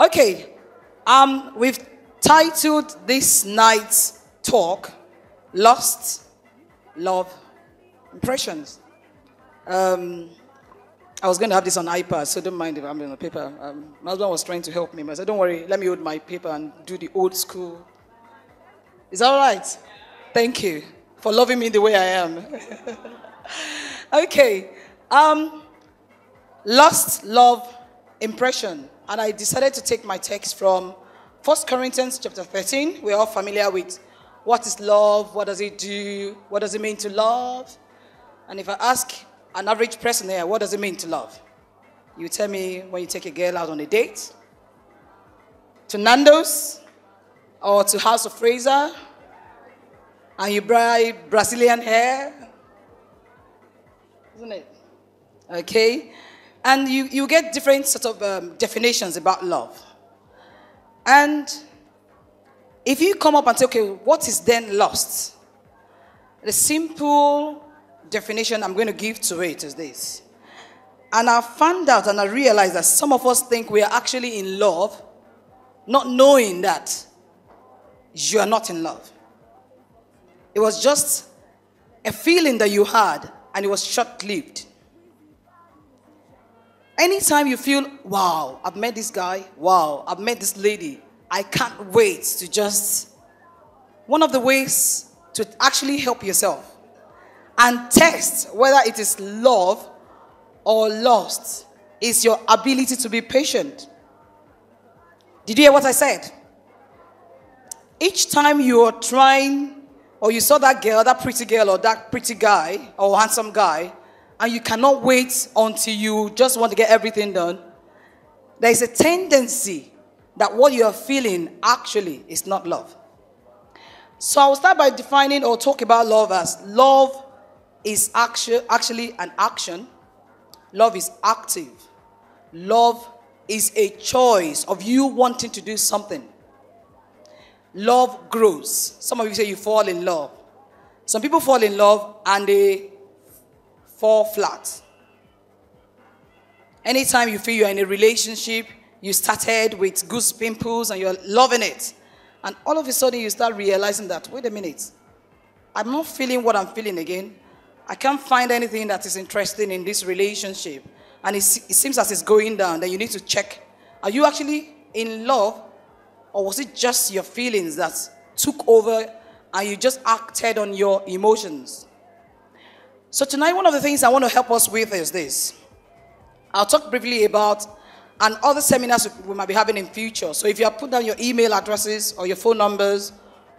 Okay, we've titled this night's talk, Lost Love Impressions. I was going to have this on iPad, so don't mind if I'm on the paper. My husband was trying to help me, but I said, don't worry, let me hold my paper and do the old school. Is that all right? Thank you for loving me the way I am. Okay, Lost Love Impression. And I decided to take my text from 1 Corinthians chapter 13. We're all familiar with what is love, what does it do, what does it mean to love. And if I ask an average person here, what does it mean to love? You tell me when you take a girl out on a date, to Nando's, or to House of Fraser, and you buy Brazilian hair, isn't it? Okay. And you get different sort of definitions about love. And if you come up and say, okay, what is then lost? The simple definition I'm going to give to it is this. And I found out and I realized that some of us think we are actually in love, not knowing that you are not in love. It was just a feeling that you had, and it was short-lived. Anytime you feel, wow, I've met this guy, wow, I've met this lady, I can't wait to just... One of the ways to actually help yourself and test whether it is love or lust is your ability to be patient. Did you hear what I said? Each time you are trying, or you saw that girl, that pretty girl, or that pretty guy, or handsome guy, and you cannot wait until you just want to get everything done, there is a tendency that what you are feeling actually is not love. So I will start by defining or talk about love as love is actually an action. Love is active. Love is a choice of you wanting to do something. Love grows. Some of you say you fall in love. Some people fall in love and they fall flat. Anytime you feel you're in a relationship, you started with goose pimples and you're loving it. And all of a sudden you start realizing that, wait a minute, I'm not feeling what I'm feeling again. I can't find anything that is interesting in this relationship. And it seems as it's going down. Then you need to check, are you actually in love? Or was it just your feelings that took over and you just acted on your emotions? So tonight, one of the things I want to help us with is this. I'll talk briefly about and other seminars we might be having in future. So if you have put down your email addresses or your phone numbers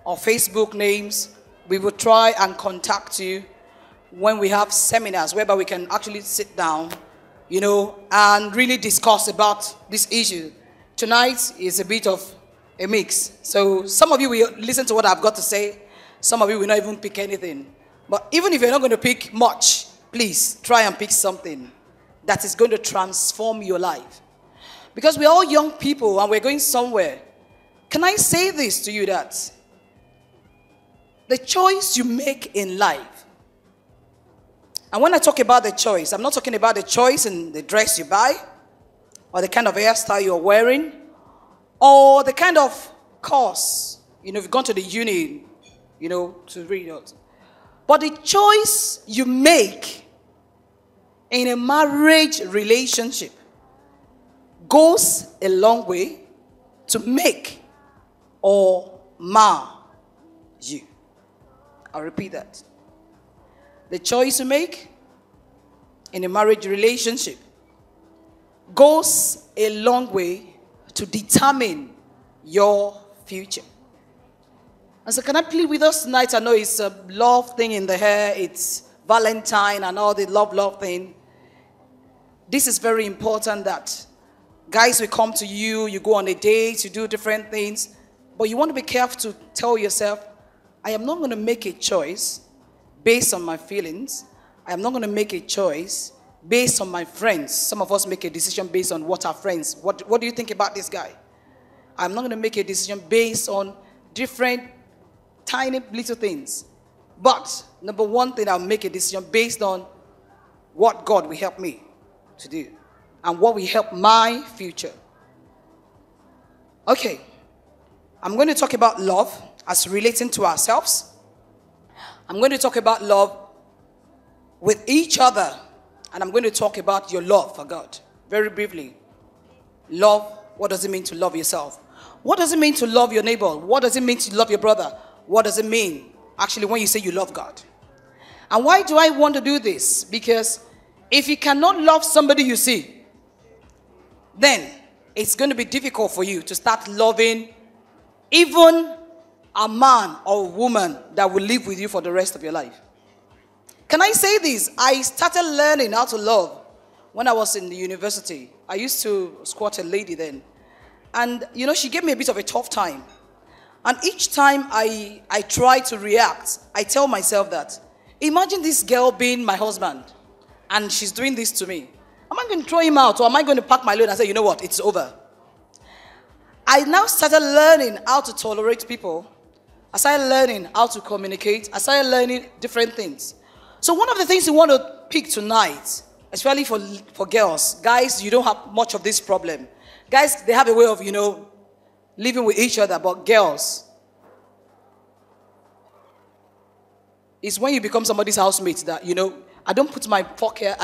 or Facebook names, we will try and contact you when we have seminars whereby we can actually sit down, and really discuss about this issue. Tonight is a bit of a mix. So some of you will listen to what I've got to say. Some of you will not even pick anything. But even if you're not going to pick much, please try and pick something that is going to transform your life. Because we're all young people and we're going somewhere. Can I say this to you that the choice you make in life, and when I talk about the choice, I'm not talking about the choice in the dress you buy, or the kind of hairstyle you're wearing, or the kind of course, you've gone to the uni, to read it. But the choice you make in a marriage relationship goes a long way to make or mar you. I'll repeat that. The choice you make in a marriage relationship goes a long way to determine your future. And so can I plead with us tonight? I know it's a love thing in the hair. It's Valentine and all the love thing. This is very important that guys will come to you, you go on a date, you do different things. But you want to be careful to tell yourself, I am not going to make a choice based on my feelings. I am not going to make a choice based on my friends. Some of us make a decision based on what our friends, what do you think about this guy? I'm not going to make a decision based on different tiny little things. But number one thing, I'll make a decision based on what God will help me to do and what will help my future. Okay. I'm going to talk about love as relating to ourselves. I'm going to talk about love with each other. And I'm going to talk about your love for God. Very briefly. Love, what does it mean to love yourself? What does it mean to love your neighbor? What does it mean to love your brother? What does it mean, actually, when you say you love God? And why do I want to do this? Because if you cannot love somebody you see, then it's going to be difficult for you to start loving even a man or a woman that will live with you for the rest of your life. Can I say this? I started learning how to love when I was in the university. I used to squat a lady then. And, you know, she gave me a bit of a tough time. And each time I try to react, I tell myself that, imagine this girl being my husband, and she's doing this to me. Am I going to throw him out, or am I going to pack my load and say, you know what, it's over? I now started learning how to tolerate people. I started learning how to communicate. I started learning different things. So one of the things we want to pick tonight, especially for girls, guys, you don't have much of this problem. Guys, they have a way of, you know, living with each other, but girls, it's when you become somebody's housemate that, you know, I don't put my fork here,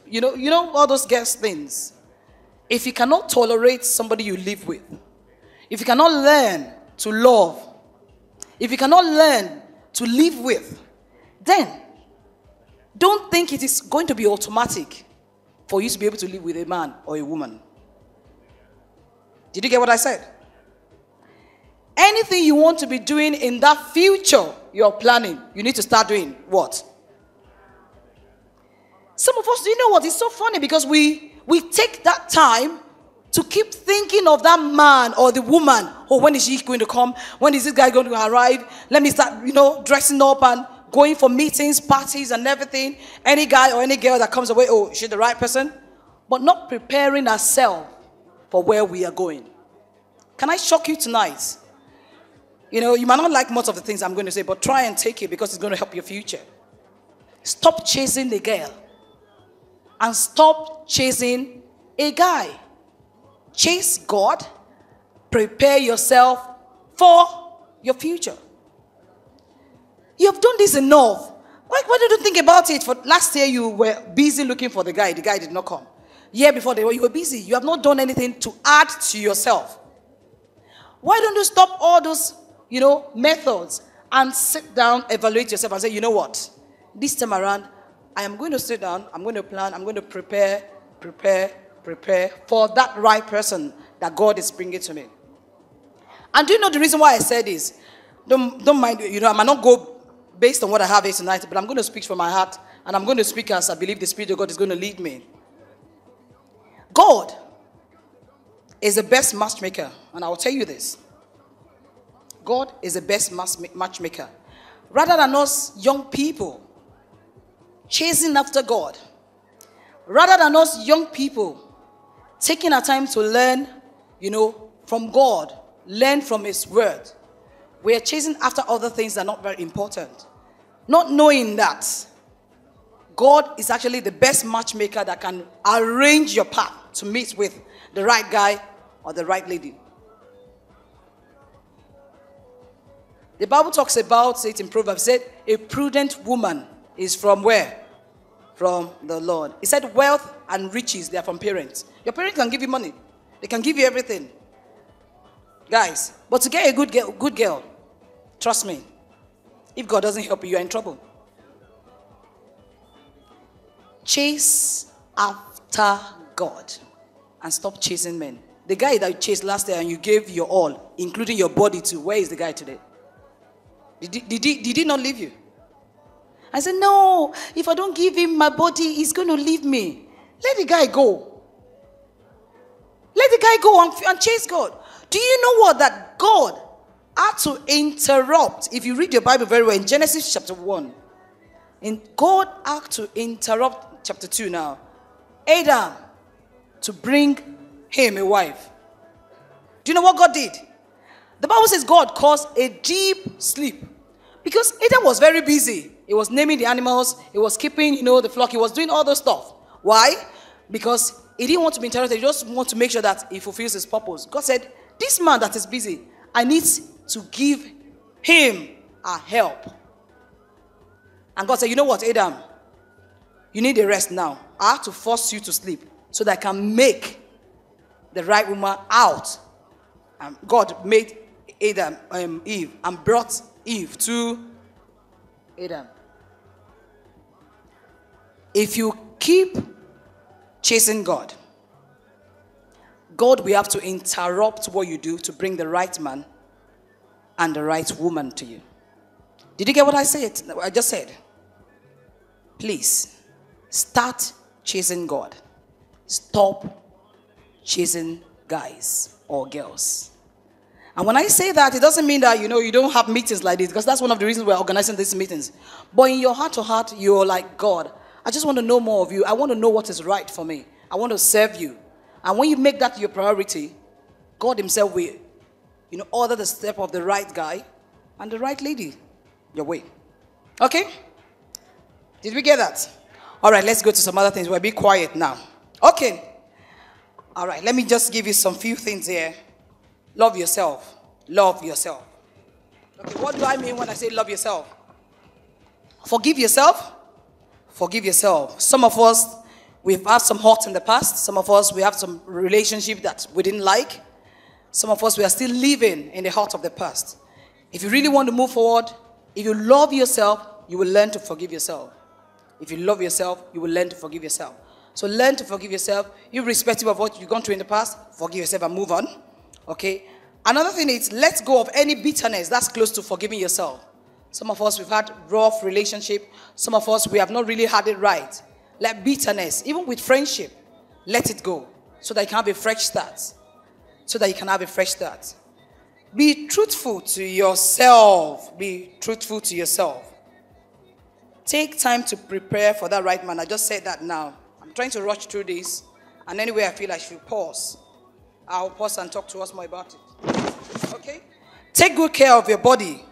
you know, all those girls things. If you cannot tolerate somebody you live with, if you cannot learn to love, if you cannot learn to live with, then don't think it is going to be automatic for you to be able to live with a man or a woman. Did you get what I said? Anything you want to be doing in that future you're planning, you need to start doing what? Some of us, do you know what? It's so funny because we take that time to keep thinking of that man or the woman. Oh, when is she going to come? When is this guy going to arrive? Let me start, you know, dressing up and going for meetings, parties and everything. Any guy or any girl that comes away, oh, is she the right person? But not preparing ourselves for where we are going. Can I shock you tonight? You know, you might not like most of the things I'm going to say, but try and take it because it's going to help your future. Stop chasing the girl. And stop chasing a guy. Chase God. Prepare yourself for your future. You have done this enough. Why did you think about it? For last year, you were busy looking for the guy. The guy did not come. Year before, you were busy. You have not done anything to add to yourself. Why don't you stop all those, you know, methods and sit down, evaluate yourself and say, you know what? This time around, I am going to sit down, I'm going to plan, I'm going to prepare for that right person that God is bringing to me. And do you know the reason why I said this? Don't mind, you know, I might not go based on what I have here tonight, but I'm going to speak from my heart, and I'm going to speak as I believe the Spirit of God is going to lead me. God is the best matchmaker, and I will tell you this. God is the best matchmaker. Rather than us young people chasing after God, rather than us young people taking our time to learn, you know, from God, learn from His Word, we are chasing after other things that are not very important. Not knowing that God is actually the best matchmaker that can arrange your path to meet with the right guy or the right lady. The Bible talks about it in Proverbs. It said, a prudent woman is from where? From the Lord. It said wealth and riches, they are from parents. Your parents can give you money. They can give you everything. Guys, but to get a good girl, trust me, if God doesn't help you, you're in trouble. Chase after God and stop chasing men. The guy that you chased last year and you gave your all, including your body to, where is the guy today? Did he not leave you? I said, no, if I don't give him my body, he's going to leave me. Let the guy go. Let the guy go and chase God. Do you know what? That God had to interrupt. If you read your Bible very well, in Genesis chapter 1, God had to interrupt chapter 2 now. Adam, to bring him a wife. Do you know what God did? The Bible says God caused a deep sleep. Because Adam was very busy. He was naming the animals. He was keeping, the flock. He was doing all those stuff. Why? Because he didn't want to be interrupted. He just want to make sure that he fulfills his purpose. God said, this man that is busy, I need to give him a help. And God said, you know what, Adam? You need a rest now. I have to force you to sleep so that I can make the right woman out. And God made Eve and brought Eve to Adam. If you keep chasing God, God will have to interrupt what you do to bring the right man and the right woman to you. Did you get what I said? I just said. Please, start chasing God. Stop chasing guys or girls. And when I say that, it doesn't mean that, you don't have meetings like this, because that's one of the reasons we're organizing these meetings. But in your heart to heart, you're like, God, I just want to know more of you. I want to know what is right for me. I want to serve you. And when you make that your priority, God himself will, order the step of the right guy and the right lady your way. Okay? Did we get that? All right, let's go to some other things. We'll be quiet now. Okay. All right, let me just give you some few things here. Love yourself. Love yourself. Okay, what do I mean when I say love yourself? Forgive yourself. Forgive yourself. Some of us, we've had some hurt in the past. Some of us, we have some relationship that we didn't like. Some of us, we are still living in the hurt of the past. If you really want to move forward, if you love yourself, you will learn to forgive yourself. If you love yourself, you will learn to forgive yourself. So learn to forgive yourself, irrespective of what you've gone through in the past. Forgive yourself and move on. Okay? Another thing is, let go of any bitterness that's close to forgiving yourself. Some of us, we've had rough relationship. Some of us, we have not really had it right. Let bitterness, even with friendship, let it go so that you can have a fresh start. So that you can have a fresh start. Be truthful to yourself. Be truthful to yourself. Take time to prepare for that right man. I just said that now. I'm trying to rush through this. And anyway, I feel I should pause. I'll pause and talk to us more about it. Okay? Take good care of your body.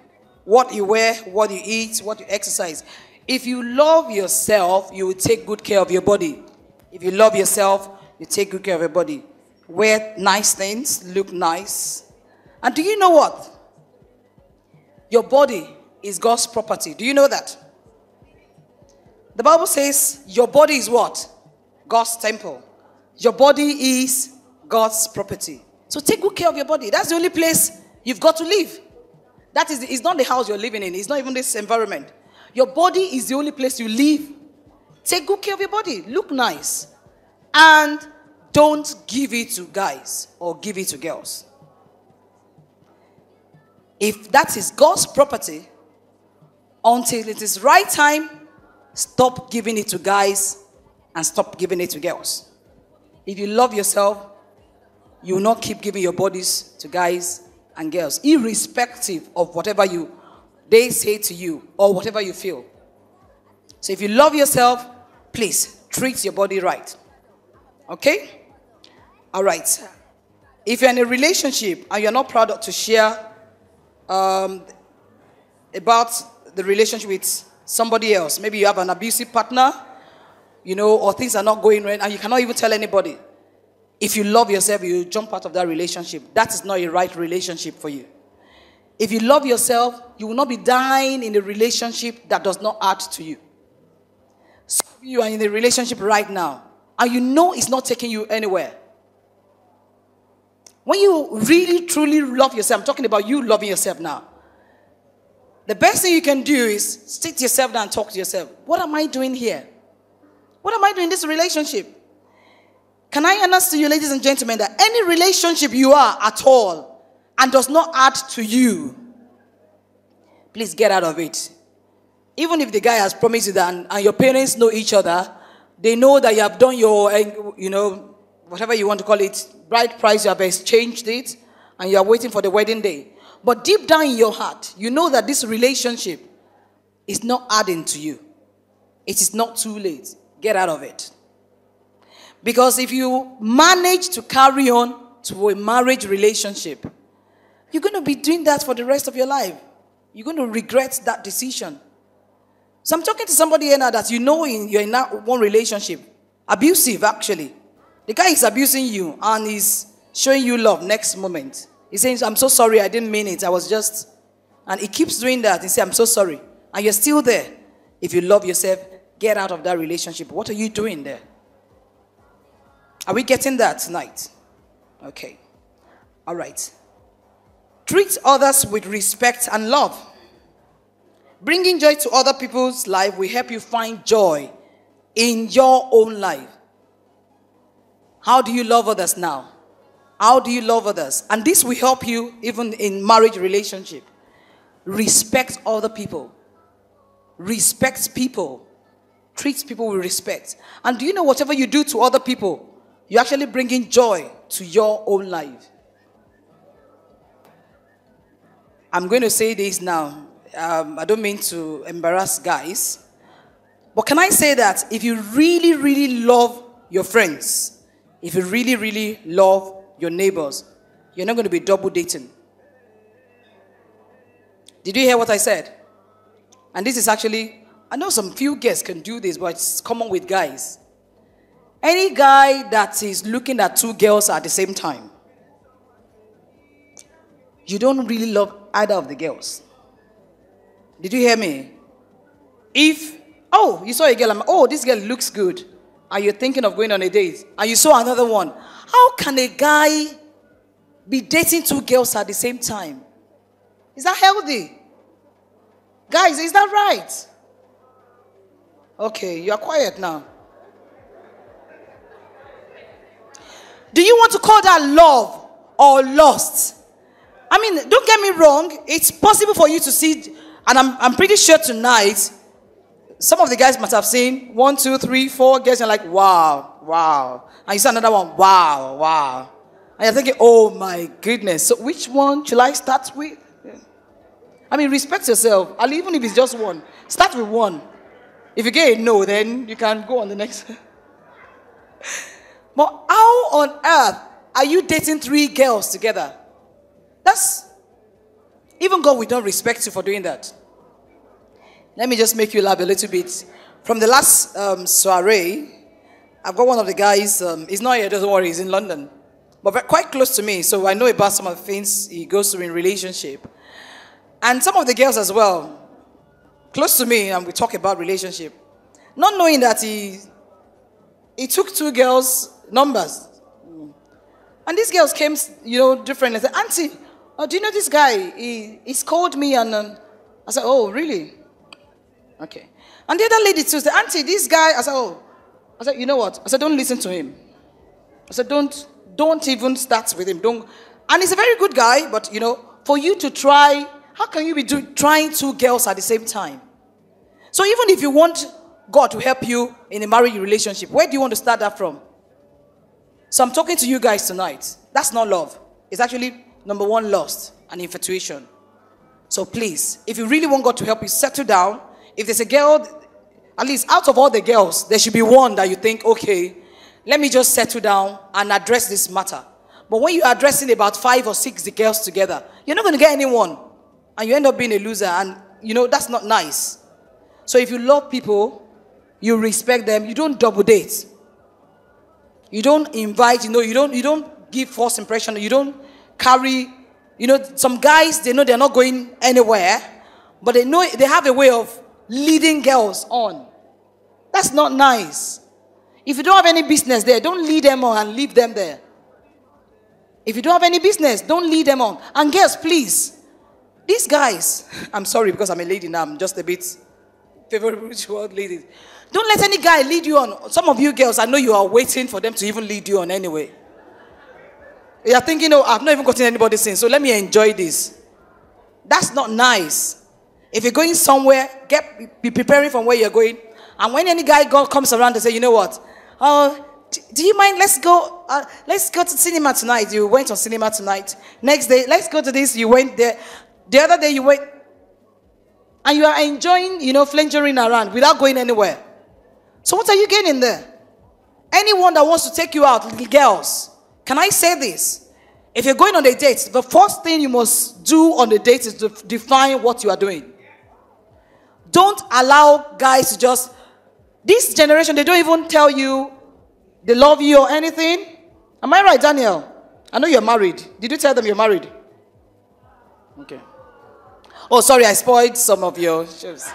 What you wear, what you eat, what you exercise. If you love yourself, you will take good care of your body. If you love yourself, you take good care of your body. Wear nice things, look nice. And do you know what? Your body is God's property. Do you know that? The Bible says your body is what? God's temple. Your body is God's property. So take good care of your body. That's the only place you've got to live. That is, it's not the house you're living in. It's not even this environment. Your body is the only place you live. Take good care of your body. Look nice. And don't give it to guys or give it to girls. If that is God's property, until it is right time, stop giving it to guys and stop giving it to girls. If you love yourself, you will not keep giving your bodies to guys and girls, irrespective of whatever they say to you or whatever you feel. So if you love yourself, please treat your body right. Okay? All right. If you're in a relationship and you're not proud to share about the relationship with somebody else, maybe you have an abusive partner, or things are not going right and you cannot even tell anybody. If you love yourself, you jump out of that relationship. That is not a right relationship for you. If you love yourself, you will not be dying in a relationship that does not add to you. So you are in a relationship right now, and you know it's not taking you anywhere. When you really, truly love yourself, I'm talking about you loving yourself now. The best thing you can do is sit yourself down and talk to yourself. What am I doing here? What am I doing in this relationship? Can I announce to you, ladies and gentlemen, that any relationship you are at all and does not add to you, please get out of it. Even if the guy has promised you that and your parents know each other, they know that you have done your, whatever you want to call it, bride price, you have exchanged it, and you are waiting for the wedding day. But deep down in your heart, you know that this relationship is not adding to you. It is not too late. Get out of it. Because if you manage to carry on to a marriage relationship, you're going to be doing that for the rest of your life. You're going to regret that decision. So I'm talking to somebody here now that you're in that one relationship Abusive, actually. The guy is abusing you and is showing you love next moment. He's saying, I'm so sorry, I didn't mean it. I was just... And he keeps doing that. He says, I'm so sorry. And you're still there. If you love yourself, get out of that relationship. What are you doing there? Are we getting that tonight? Okay. All right. Treat others with respect and love. Bringing joy to other people's life will help you find joy in your own life. How do you love others now? How do you love others? And this will help you even in marriage relationship. Respect other people. Respect people. Treat people with respect. And do you know whatever you do to other people, you're actually bringing joy to your own life. I'm going to say this now. I don't mean to embarrass guys. But can I say that if you really, really love your friends, if you really, really love your neighbors, you're not going to be double dating. Did you hear what I said? And this is actually, I know some few guests can do this, but it's common with guys. Any guy that is looking at two girls at the same time, you don't really love either of the girls. Did you hear me? If, oh, you saw a girl, oh, this girl looks good, and you're thinking of going on a date, and you saw another one, how can a guy be dating two girls at the same time? Is that healthy? Guys, is that right? Okay, you're quiet now. Do you want to call that love or lust? I mean, don't get me wrong. It's possible for you to see, and I'm pretty sure tonight, some of the guys must have seen 1, 2, 3, 4 girls and like, wow, wow. And you see another one, wow, wow. And you're thinking, oh my goodness. So which one should I start with? I mean, respect yourself. And even if it's just one, start with one. If you get a no, then you can go on the next. But how on earth are you dating 3 girls together? That's, even God will not respect you for doing that. Let me just make you laugh a little bit. From the last soiree, I've got one of the guys, he's not here, don't worry, he's in London. But quite close to me, so I know about some of the things he goes through in relationship. And some of the girls as well, close to me, and we talk about relationship. Not knowing that he took 2 girls' numbers. And these girls came, different. And said, Auntie, do you know this guy? He's called me, and I said, oh, really? Okay. And the other lady too said, Auntie, this guy, I said, oh. I said, you know what? I said, don't listen to him. I said, don't even start with him. Don't. And he's a very good guy, but, for you to try, how can you be trying 2 girls at the same time? So even if you want God to help you in a marriage relationship, where do you want to start that from? So I'm talking to you guys tonight. That's not love. It's actually, number 1, lust and infatuation. So please, if you really want God to help you, settle down. If there's a girl, at least out of all the girls, there should be one that you think, okay, let me just settle down and address this matter. But when you're addressing about 5 or 6 girls together, you're not going to get anyone. And you end up being a loser. And, that's not nice. So if you love people, you respect them, you don't double date. You don't invite, you don't give false impression. You don't carry, some guys, they know they're not going anywhere. But they know they have a way of leading girls on. That's not nice. If you don't have any business there, don't lead them on and leave them there. If you don't have any business, don't lead them on. And girls, please, these guys, I'm sorry because I'm a lady now, I'm just a bit favorable toward ladies. Don't let any guy lead you on. Some of you girls, I know you are waiting for them to even lead you on anyway. You're thinking, oh, I've not even gotten anybody since, so let me enjoy this. That's not nice. If you're going somewhere, be preparing from where you're going. And when any guy comes around and say, you know what? Do you mind? Let's go to cinema tonight. You went on cinema tonight. Next day, let's go to this. You went there. The other day you went. And you are enjoying, flingering around without going anywhere. So what are you gaining there? Anyone that wants to take you out, little girls, can I say this? If you're going on a date, the first thing you must do on the date is to define what you are doing. Don't allow guys to just... This generation, they don't even tell you they love you or anything. Am I right, Daniel? I know you're married. Did you tell them you're married? Okay. Oh, sorry, I spoiled some of your shows.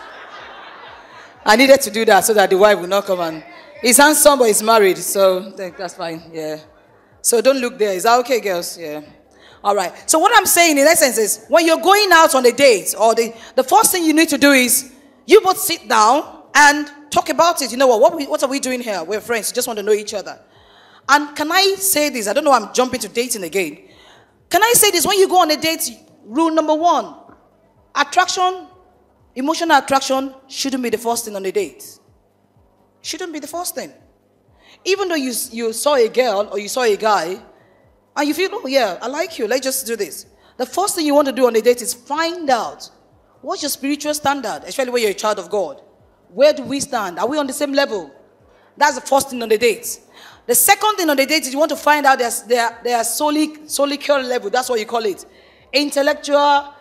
I needed to do that so that the wife will not come and... He's handsome, but he's married, so that's fine, yeah. So don't look there. Is that okay, girls? Yeah. All right. So what I'm saying in essence is, when you're going out on a date, or the first thing you need to do is, you both sit down and talk about it. You know what are we doing here? We're friends. We just want to know each other. And can I say this? I don't know, I'm jumping to dating again. Can I say this? When you go on a date, rule number 1, attraction, emotional attraction shouldn't be the first thing on a date. Shouldn't be the first thing. Even though you saw a girl or you saw a guy and you feel, oh yeah, I like you, let's just do this. The first thing you want to do on a date is find out what's your spiritual standard, especially when you're a child of God. Where do we stand? Are we on the same level? That's the first thing on the date. The second thing on the date is you want to find out their solical level. That's what you call it. Intellectual,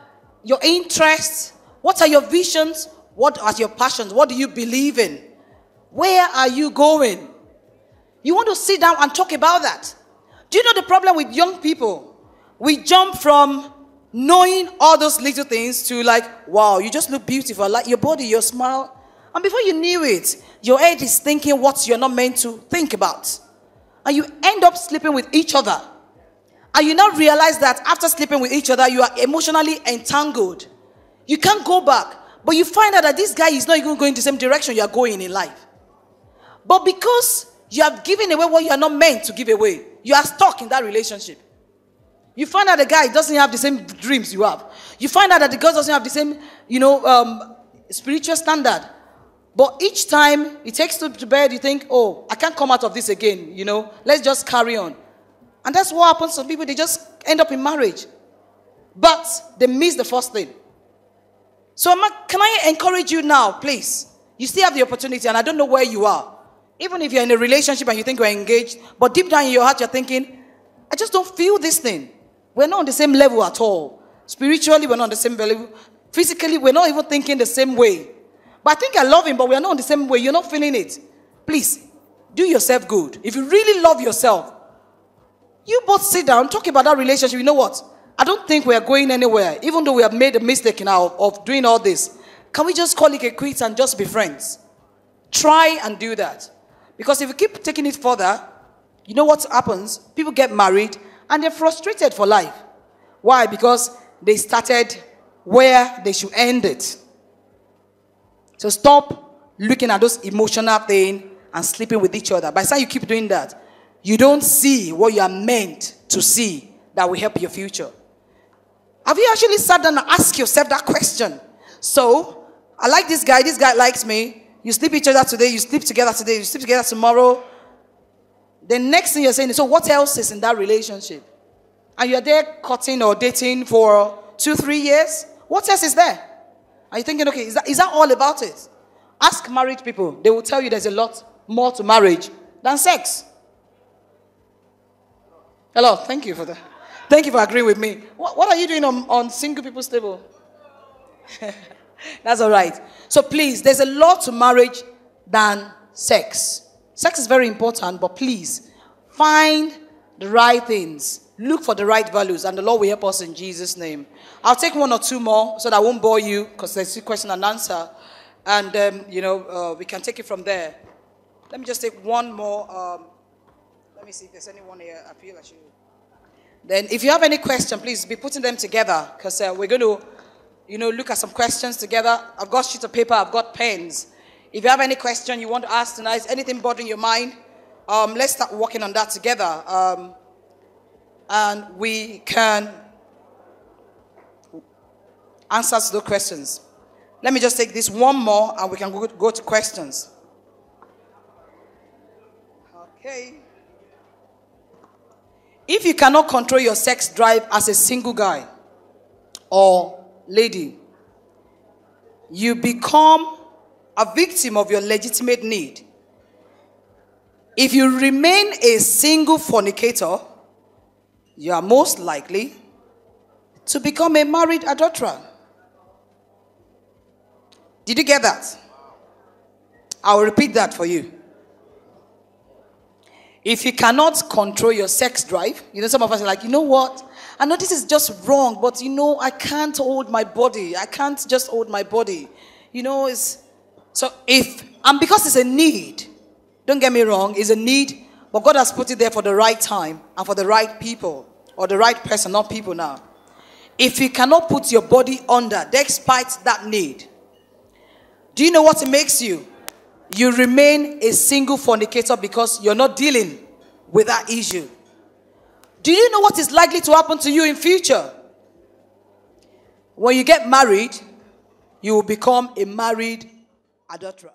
your interests. What are your visions? What are your passions? What do you believe in? Where are you going? You want to sit down and talk about that. Do you know the problem with young people? We jump from knowing all those little things to like, wow, you just look beautiful. Like your body, your smile. And before you knew it, your head is thinking what you're not meant to think about. And you end up sleeping with each other. And you now realize that after sleeping with each other, you are emotionally entangled. You can't go back. But you find out that this guy is not even going the same direction you are going in life. But because you have given away what you are not meant to give away, you are stuck in that relationship. You find out the guy doesn't have the same dreams you have. You find out that the girl doesn't have the same, spiritual standard. But each time he takes you to bed, you think, oh, I can't come out of this again, let's just carry on. And that's what happens to people. They just end up in marriage. But they miss the first thing. So can I encourage you now, please? You still have the opportunity, and I don't know where you are. Even if you're in a relationship and you think you're engaged, but deep down in your heart you're thinking, I just don't feel this thing. We're not on the same level at all. Spiritually, we're not on the same level. Physically, we're not even thinking the same way. But I think I love him, but we're not on the same way. You're not feeling it. Please, do yourself good. If you really love yourself, you both sit down, talk about that relationship. You know what? I don't think we are going anywhere, even though we have made a mistake now of doing all this. Can we just call it a quit and just be friends? Try and do that. Because if you keep taking it further, you know what happens? People get married and they're frustrated for life. Why? Because they started where they should end it. So stop looking at those emotional things and sleeping with each other. By the time you keep doing that, you don't see what you are meant to see that will help your future. Have you actually sat down and asked yourself that question? So, I like this guy likes me. You sleep each other today, you sleep together today, you sleep together tomorrow. The next thing you're saying is, so what else is in that relationship? And you're there cutting or dating for 2-3 years? What else is there? Are you thinking, okay, is that all about it? Ask married people. They will tell you there's a lot more to marriage than sex. Hello, thank you for that. Thank you for agreeing with me. What are you doing on single people's table? That's all right. So please, there's a lot to marriage than sex. Sex is very important, but please, find the right things. Look for the right values, and the Lord will help us in Jesus' name. I'll take 1 or 2 more so that I won't bore you, because there's a question and answer. And, we can take it from there. Let me just take one more. Let me see if there's anyone here. I feel I should. Then if you have any question, please be putting them together, because we're going to, look at some questions together. I've got sheets of paper. I've got pens. If you have any question you want to ask tonight, anything bothering your mind, let's start working on that together. And we can answer to those questions. Let me just take this one more, and we can go to questions. Okay. If you cannot control your sex drive as a single guy or lady, you become a victim of your legitimate need. If you remain a single fornicator, you are most likely to become a married adulterer. Did you get that? I'll repeat that for you. If you cannot control your sex drive, some of us are like, you know what? I know this is just wrong, but I can't hold my body. I can't just hold my body. Because it's a need. Don't get me wrong, it's a need, but God has put it there for the right time and for the right people, or the right person, not people now. If you cannot put your body under, despite that need, do you know what it makes you? You remain a single fornicator because you're not dealing with that issue. Do you know what is likely to happen to you in future? When you get married, you will become a married adulterer.